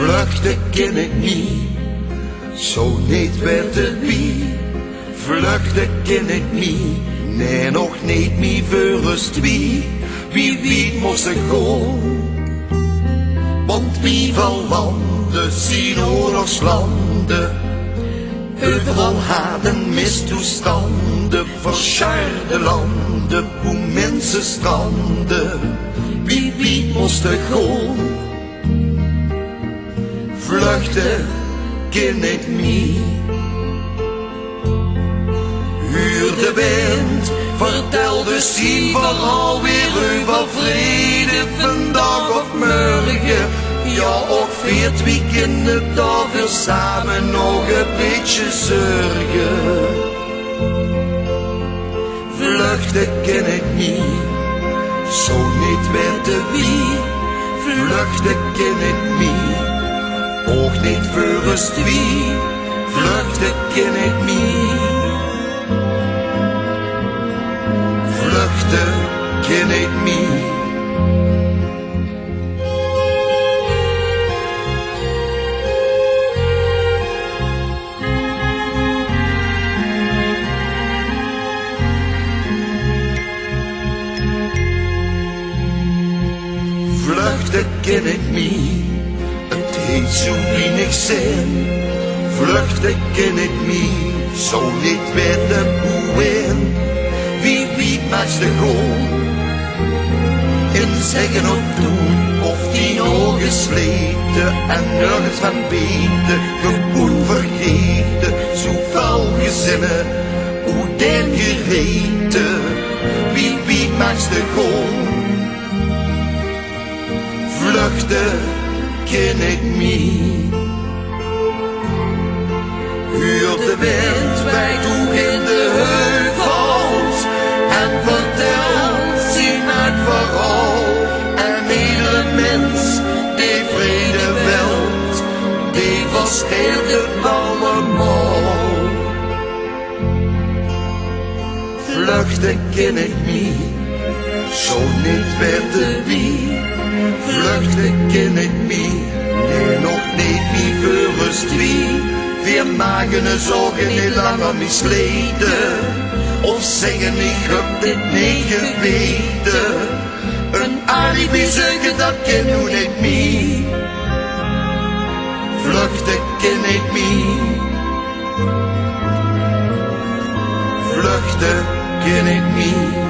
Vluchten ken ik niet, zo niet weten wie. Vluchten ken ik niet, nee nog niet meer verrust wie moest ik gaan. Want wie van landen zien oorlogslanden, overal hadden mistoestanden, verscharde landen, hoe mensen stranden. Wie moest ik gaan? Vluchten ken ik niet. Huur de wind, vertelde zien verhaal weer over vrede vandaag of morgen. Ja, ook 4 weekenden daarvoor samen nog een beetje zorgen. Vluchten ken ik niet, zo niet weten wie. Vluchten ken ik niet, ook niet verrust wie. Vluchten ken ik niet. Vluchten ken ik niet. Vluchten ken ik niet, het heet zo weinig zin. Vluchten ken ik niet, zo niet weten hoe in. Wie maakt de goal? In zeggen of doen, of die ogen sleten en nergens van weten, gewoon vergeten. Zoveel gezinnen, hoe den gereten. Wie maakt de goal? Vluchten ken ik niet. Huur de wind wijd hoe in de heuvels en vertelt zien het verhaal. En iedere mens die vrede wilt, die versteelt het allemaal. Vluchten ken ik niet, zo niet weten wie. Vluchten ken ik niet, nee nog niet meer verrust wie. Wir magen de zorgen niet langer misleden, of zeggen ik heb dit niet geweten. Een alibi zeggen dat ken nu niet meer. Vluchten ken ik niet. Vluchten ken ik niet.